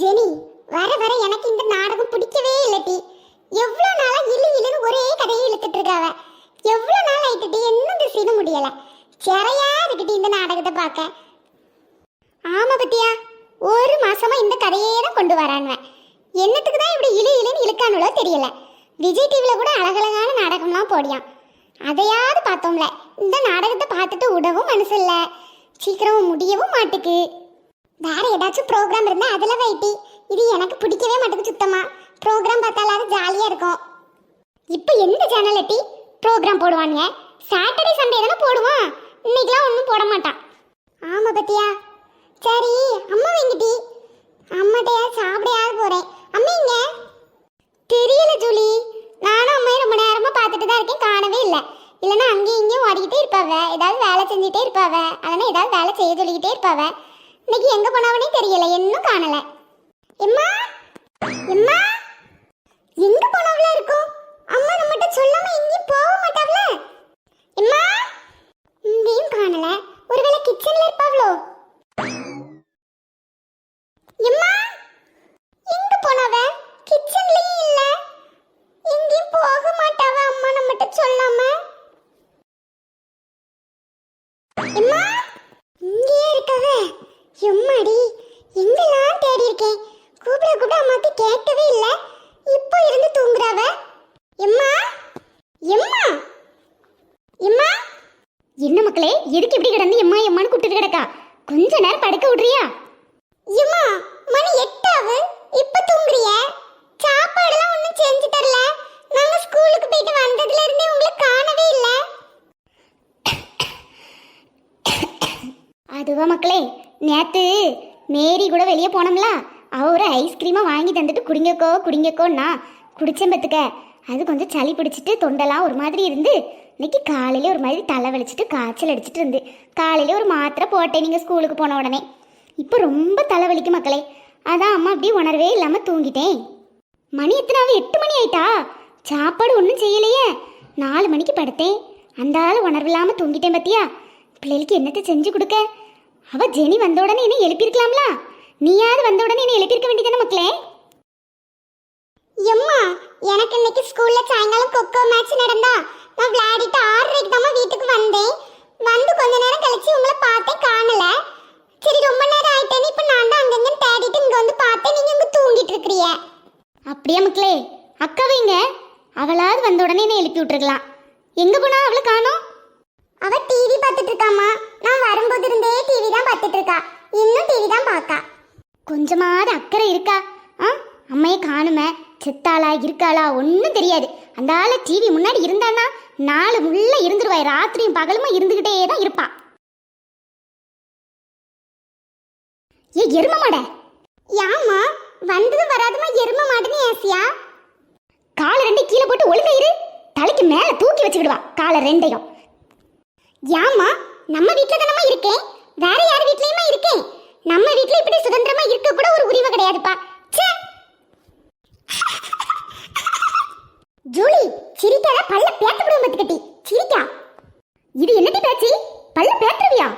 Jenny, வர வர எனக்கு இந்த நாடகம் பிடிக்கவே இல்லடி. எவ்வளோ நாளா இழுன்னு ஒரே கதையை இழுத்துட்டு இருக்காவ. எவ்வளோ நாள் ஆயிட்டுடி, இன்னும் இந்த சீன முடியல. சிறையா இருக்குடி இந்த நாடகத்தை பார்க்க. ஆமா பத்தியா, ஒரு மாசமா இந்த கதையே தான் கொண்டு வரானுவேன். என்னத்துக்கு தான் இப்படி இழுன்னு இழுக்கானுளோ தெரியல. விஜய் டிவில கூட அழகழகான நாடகம்லாம் போடியான். அதையாவது பார்த்தோம்ல. இந்த நாடகத்தை பார்த்துட்டு விடவும் மனசு இல்லை, சீக்கிரமும் முடியவும் மாட்டுக்கு. வேற ஏதாச்சும் ப்ரோக்ராம் இருந்தா அதில் வைட்டி. இது எனக்கு பிடிக்கவே மாட்டேங்குது சுத்தமா. ப்ரோக்ராம் பார்த்தாலாவது ஜாலியாக இருக்கும். இப்போ எந்த சேனல் எட்டி ப்ரோக்ராம் போடுவானுங்க? சாட்டர்டே சண்டே தானே போடுவான். இன்னைக்கெல்லாம் ஒன்றும் போட மாட்டான். ஆமாம் பத்தியா. சரி, அம்மா வைங்கட்டி. அம்மாட்டையா சாப்பிடையாவது போகிறேன். அம்மா இங்க தெரியல ஜூலி. நானும் அம்மையை ரொம்ப நேரமாக பார்த்துட்டு தான் இருக்கேன், காணவே இல்லை. இல்லைன்னா அங்கேயும் இங்கேயும் ஓடிக்கிட்டே இருப்பாவ, ஏதாவது வேலை செஞ்சுட்டே இருப்பாவ, அதனால் ஏதாவது வேலை செய்ய சொல்லிக்கிட்டே இருப்பாவ. இன்னைக்கு எங்க போனவனே தெரியல, இன்னும் காணல. எம்மா எம்மா, எங்க போனவளா இருக்கும்? அம்மா நம்மகிட்ட சொல்லாம எங்கேயும் போக மாட்டாவல. எம்மா, இங்கேயும் காணல. ஒருவேளை கிச்சன்ல இருப்பாவளோ? எம்மா, எங்க போனவ? கிச்சன்லயும் இல்ல. எங்கேயும் போக மாட்டாவ அம்மா நம்மகிட்ட சொல்லாம. எம்மா, இங்கேயே இருக்கவ. எம்மாடி, எங்கெல்லாம் தேடி இருக்கேன். கூப்பிட கூப்பிட அம்மாக்கு கேட்கவே இல்லை. இப்போ இருந்து தூங்குறாவ. எம்மா எம்மா எம்மா. என்ன மக்களே, எதுக்கு இப்படி கிடந்து எம்மா எம்மான்னு கூப்பிட்டு கிடக்கா? கொஞ்ச நேரம் படுக்க விடுறியா? எம்மா, மணி 8 ஆகுது, இப்ப தூங்குறிய? சாப்பாடுலாம் ஒன்றும் செஞ்சு தரல. நாங்க ஸ்கூலுக்கு போயிட்டு வந்ததுல இருந்தே உங்களை காணவே இல்லை. அதுவா மக்களே, நேற்று மேரி கூட வெளியே போனோம்ல, அவ ஒரு ஐஸ்கிரீமை வாங்கி தந்துட்டு குடிங்கக்கோ குடிங்கக்கோன்னா குடிச்சேன் பத்துக்க. அது கொஞ்சம் சளி பிடிச்சிட்டு தொண்டெல்லாம் ஒரு மாதிரி இருந்து, இன்னைக்கு காலையில ஒரு மாதிரி தலை வலிச்சிட்டு காய்ச்சல் அடிச்சிட்டு இருந்து காலையில ஒரு மாத்திரை போட்டேன் நீங்கள் ஸ்கூலுக்கு போன உடனே. இப்போ ரொம்ப தலைவலிக்கு மக்களே. அதான் அம்மா அப்படி உணர்வே இல்லாமல் தூங்கிட்டேன். மணி எத்தனாவது? 8 மணி ஆயிட்டா. சாப்பாடு ஒன்றும் செய்யலையே. 4 மணிக்கு படுத்தேன். அந்த ஆள் உணர்வு இல்லாமல் தூங்கிட்டேன் பத்தியா. பிள்ளைகளுக்கு என்னத்தை செஞ்சு கொடுக்க? அவ ஜெனி வந்த உடனே என்ன எழுப்பியிருக்கலாம்ல. நீயாவது வந்த உடனே என்ன எழுப்பியிருக்க வேண்டியதானே மக்களே. எம்மா, எனக்கு இன்னைக்கு ஸ்கூல்ல சாயங்காலம் கொக்கோ மேட்ச் நடந்தா, நான் விளையாடிட்டு 6:30க்கு தான் வீட்டுக்கு வந்தேன். வந்து கொஞ்ச நேரம் கழிச்சு உங்களை பார்த்தேன், காணல. சரி, ரொம்ப நேரம் ஆயிட்டேன்னு இப்போ நான் தான் அங்கங்க தேடிட்டு இங்க வந்து பார்த்தேன். நீங்க இங்க தூங்கிட்டு இருக்கிறீங்க. அப்படியே மக்களே, அக்கா வைங்க. அவளாவது வந்த உடனே என்ன எழுப்பி விட்டுருக்கலாம். எங்க போனா அவளை காணோம்? அவ டிவி பார்த்துட்டு இருக்காமா. நான் வரும்போது இருந்தே டிவி தான் பார்த்துட்டு இருக்கா. இன்னும் டிவி தான் பார்க்கா. கொஞ்சமாவது அக்கறை இருக்கா? அம்மையை காணுமே, செத்தாளா இருக்காளா ஒன்றும் தெரியாது. அந்த ஆளை டிவி முன்னாடி இருந்தானா 4 முள்ள இருந்துருவாய். ராத்திரியும் பகலுமா இருந்துகிட்டே தான் இருப்பா. ஏ எரும மாட, யாமா வந்தது வராதுமா எரும மாடுன்னு ஏசியா? காலை 2 கீழே போட்டு ஒழுங்கா இரு. தலைக்கு மேல தூக்கி வச்சுக்கிடுவா காலை 2. யாமா, நம்ம வீட்டுல தானமா இருக்கேன், வேற யார் வீட்லயுமா இருக்கேன். நம்ம வீட்டுல இப்படி சுதந்திரமா இருக்க கூட ஒரு உரிமை கிடையாதுப்பா. ஜூலி, சிரிக்காத, பல்ல பேத்து விடுவோம் பத்துக்கட்டி. சிரிக்கா, இது என்னடி பேச்சு? பல்ல பேத்துருவியா?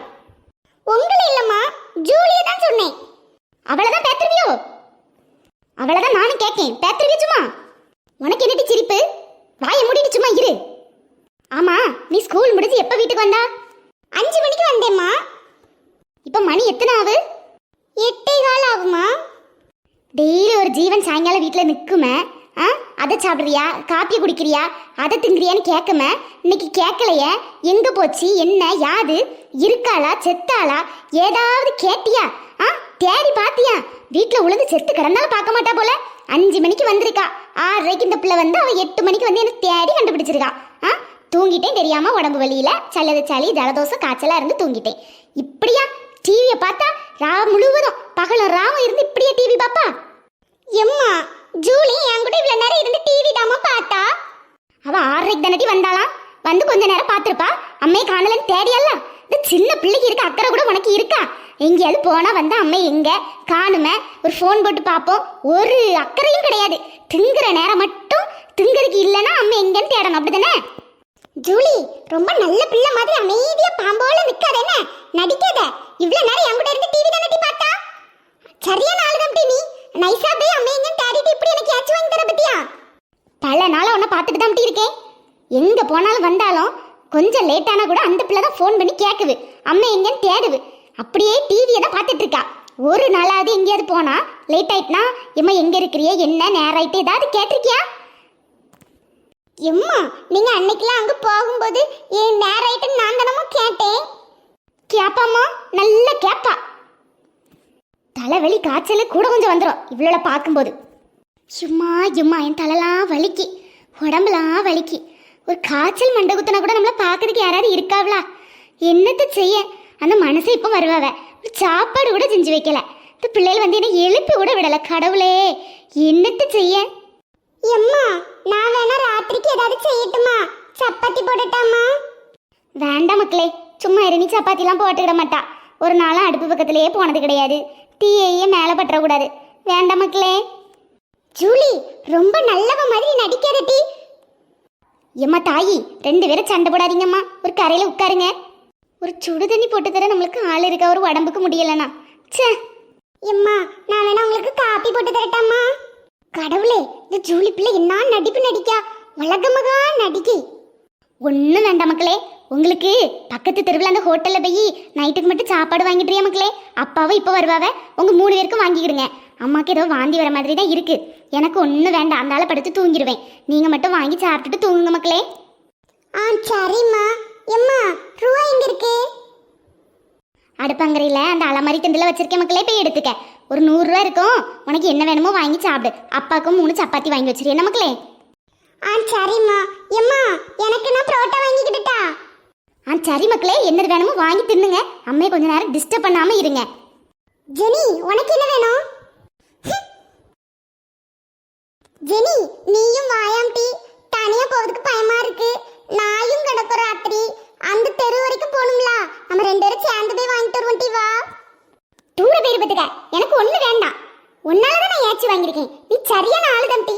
உங்களை இல்லம்மா, ஜூலியை தான் சொன்னேன். அவளதான் பேத்துருவியோ? அவளதான் நானும் கேட்கேன். பேத்துருவியா சும்மா? உனக்கு என்னடி சிரிப்பு? வாயை மூடிட்டு சும்மா இரு. ஆமா, நீ ஸ்கூல் முடிஞ்சு எப்ப வீட்டுக்கு வந்தா? 5 மணிக்கு வந்தேம்மா. இப்ப மணி எத்தனை ஆகுது? 8:15 ஆகுமா. டெய்லி ஒரு ஜீவன் சாயங்காலம் வீட்டில் நிற்குமே. அதை சாப்பிட்றியா, காப்பி குடிக்கிறியா, அதை திங்குறியான்னு கேட்குமே. இன்னைக்கு கேட்கலையே. எங்க போச்சு, என்ன யாது, இருக்காளா செத்தாளா ஏதாவது கேட்டியா? தேடி பாத்தியா? வீட்டில் உழுந்து செத்து கிடந்தாலும் பார்க்க மாட்டா போல. 5 மணிக்கு வந்திருக்கா. 6:30க்கு இந்த பிள்ளை வந்து அவ 8 மணிக்கு வந்து என்ன தேடி கண்டுபிடிச்சிருக்கா. தூங்கிட்டேன் தெரியாம, உடம்பு வலியில சளி ஜலதோஷம் காய்ச்சலா இருந்து தூங்கிட்டேன். இப்படியா டிவியை பார்த்தா? ராவ் முழுவதும் பகலும் ராவும் இருந்து இப்படியா டிவி பாப்பா? எம்மா, ஜூலி என் கூட இவ்வளவு நேரம் இருந்து டிவி தாமா பார்த்தா. அவ 6:30க்கு தானடி வந்தாலாம். வந்து கொஞ்ச நேரம் பார்த்திருப்பா. அம்மையை காணலன்னு தேடியல்ல. இந்த சின்ன பிள்ளைக்கு இருக்க அக்கறை கூட உனக்கு இருக்கா? எங்கேயாவது போனா வந்து அம்மை எங்க காணுமே, ஒரு ஃபோன் போட்டு பார்ப்போம். ஒரு அக்கறையும் கிடையாது. திங்குற நேரம் மட்டும் திங்குறதுக்கு இல்லைன்னா அம்மை எங்கன்னு தேடணும், அப்படிதானே? ஜூலி, ரொம்ப நல்ல பிள்ளை மாதிரி அமைதியா பாம்போல நிக்காதேன்னு நடிக்காத. இவ்வளவு நேரம் என் கூட இருந்து டிவி தானே பார்த்தா. சரியான ஆளுதான் நீ. எங்க போனாலும் வந்தாலும் கொஞ்சம் லேட் ஆனா கூட அந்த பிள்ளை தான் ஃபோன் பண்ணி கேக்குது, அம்மா எங்கன்னு தேடுது. அப்படியே டிவியை தான் பார்த்துட்டு இருக்கா. ஒரு நாளாவது எங்கேயாவது போனா லேட் ஆயிட்டுனா எம்மா எங்க இருக்கிறிய, என்ன நேரம் ஆயிட்டு ஏதாவது கேட்டிருக்கியா? எம்மா நீங்க அன்னைக்கெல்லாம் அங்க போகும்போது ஏன் நேரம் ஆயிட்டுன்னு நான் தானமா கேட்டேன். கேப்பாமா, நல்ல கேப்பா. தலைவலி காய்ச்சல் கூட கொஞ்சம் வந்துடும் இவ்வளோ பார்க்கும்போது. சும்மா எம்மா என் தலைலாம் வலிக்கு, உடம்புலாம் வலிக்கு. ஒரு காய்ச்சல் மண்டை குத்தனா கூட நம்மள பார்க்கறதுக்கு யாராவது இருக்காவளா? என்னத்தை செய்ய, அந்த மனசை இப்போ வருவாவ. ஒரு சாப்பாடு கூட செஞ்சு வைக்கல. இந்த பிள்ளைகள் வந்து என்ன எழுப்பி கூட விடல. கடவுளே, என்னத்தை செய்ய? எம்மா நான் வேணா ராத்திரிக்கு ஏதாவது செய்யட்டுமா? சப்பாத்தி போடட்டாமா? வேண்டாம் மக்களே, சும்மா இரு. சப்பாத்திலாம் போட்டுக்கிட மாட்டா. ஒரு நாளும் அடுப்பு பக்கத்திலேயே போனது கிடையாது. தீயையே மேலே பற்றக்கூடாது. வேண்டாம் மக்களே. ஜூலி ரொம்ப நல்லவ மாதிரி நடிக்காத டீ. எம்மா தாயி, 2 பேரும் சண்டை போடாதீங்கம்மா. ஒரு கரையில் உட்காருங்க. ஒரு சுடு தண்ணி போட்டு தர நம்மளுக்கு ஆள் இருக்கா? ஒரு உடம்புக்கு முடியலண்ணா. சே எம்மா நான் வேணா உங்களுக்கு காப்பி போட்டு தரட்டாமா? கடவுளே, இந்த ஜூலி பிள்ளை என்ன நடிப்பு நடிக்கா, உலகமகா நடிக்கை. ஒன்றும் வேண்டாம் மக்களே. உங்களுக்கு பக்கத்து தெருவில் அந்த ஹோட்டலில் போய் நைட்டுக்கு மட்டும் சாப்பாடு வாங்கிட்டுறியா மக்களே? அப்பாவும் இப்போ வருவாவ. உங்கள் 3 பேருக்கும் வாங்கிக்கிடுங்க. அம்மாவுக்கு ஏதோ வாந்தி வர மாதிரி தான் இருக்குது. எனக்கு ஒன்றும் வேண்டாம், அந்த ஆளை படுத்து தூங்கிடுவேன். நீங்கள் மட்டும் வாங்கி சாப்பிட்டுட்டு தூங்குங்க மக்களே. சரிம்மா. எம்மா ரூபா எங்க இருக்கு? அடுப்பங்கரையில் அந்த அலமாரி திண்டில் வச்சிருக்கேன் மக்களே, போய் எடுத்துக்க. ஒரு 100 ரூபா இருக்கும். உனக்கு என்ன வேணுமோ வாங்கி சாப்பிடு. அப்பாவுக்கும் 3 சப்பாத்தி வாங்கி வச்சிரு என்ன மக்களே? சரிம்மா. எம்மா எனக்கு நான் புரோட்டா வாங்கிக்கிட்டுட்டா? சரி மக்களே, என்னது வேணுமோ வாங்கி தின்னுங்க. அம்மையை கொஞ்ச நேரம் டிஸ்டர்ப் பண்ணாம இருங்க. ஜெனி உனக்கு என்ன வேணும்? ஜெனி நீயும் வாயாம் டீ. தனியா போவதுக்கு பயமா இருக்கு. நாயும் கிடக்கும் ராத்திரி. அந்த தெரு வரைக்கும் போகணும்ல. நம்ம 2 பேரும் சேர்ந்து போய் வாங்கிட்டு வருவோம். டீ வா. தூர பேர் பத்துக்க, எனக்கு ஒண்ணு வேண்டாம். உன்னாலதான் நான் ஏச்சி வாங்கியிருக்கேன். நீ சரியான ஆளுதான் டீ.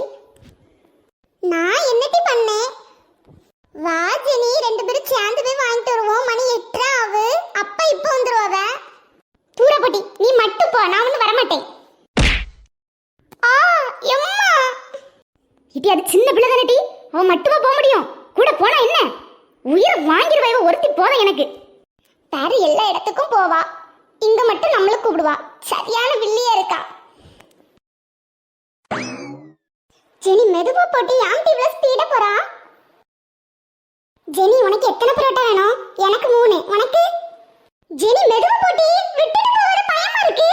நான் என்ன டீ பண்ணேன்? வா ஜெனி, 2 பேரும் சேர்ந்து போய் வாங்கிட்டு வருவோம். மணி 8 ஆகு. அப்பா இப்போ வந்துருவாவ. தூரப்பட்டி நீ மட்டும் போ, நான் ஒன்றும் வரமாட்டேன். எம்மா இட்டி அது சின்ன பிள்ளை தானே டி, அவன் மட்டுமா போக முடியும்? கூட போனா என்ன? உயிர் வாங்கிடுவா இவ ஒருத்தி. போதும் எனக்கு. வேற எல்லா இடத்துக்கும் போவா, இங்க மட்டும் நம்மள கூப்பிடுவா. சரியான வில்லியா இருக்கா. ஜெனி மெதுவா போட்டு ஆண்டி இவ்வளவு ஸ்பீடா போறா. ஜெனி உனக்கு எத்தனை பரோட்டா வேணும்? எனக்கு 3. உனக்கு? ஜெனி மெதுவா போட்டி, விட்டுட்டு போற பயமா இருக்கு.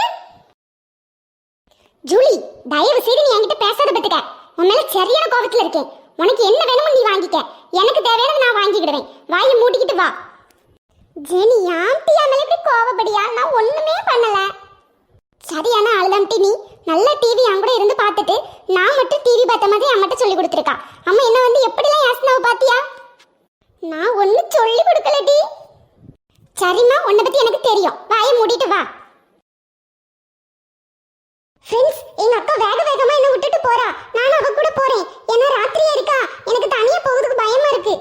ஜூலி தயவு செய்து நீ என்கிட்ட பேசாத பத்துக்க. உன் மேல சரியான கோபத்துல இருக்கேன். உனக்கு என்ன வேணுமோ நீ வாங்கிக்க. எனக்கு தேவையானது நான் வாங்கிக்கிடுவேன். வாயை மூடிக்கிட்டு வா. ஜெனி ஆண்டி மேல இப்படி கோவப்படியா? நான் ஒண்ணுமே பண்ணல. சரியான ஆளுதான்ட்டி நீ. நல்ல டிவி என் கூட இருந்து பார்த்துட்டு நான் மட்டும் டிவி பார்த்த மாதிரி அம்மாட்ட சொல்லி கொடுத்துருக்கா. அம்மா என்ன வந்து எப்படிலாம் யாசனாவை பாத்தியா? நான் ஒன்னும் சொல்லி கொடுக்கலடி. சரிம்மா, உன்னை பத்தி எனக்கு தெரியும். வாயை மூடிட்டு வா. ஃப்ரெண்ட்ஸ், எங்க அக்கா வேக வேகமா என்ன விட்டுட்டு போறா. நானும் அவ கூட போறேன். ஏன்னா ராத்திரியா இருக்கா, எனக்கு தனியா போகிறதுக்கு பயமா இருக்கு.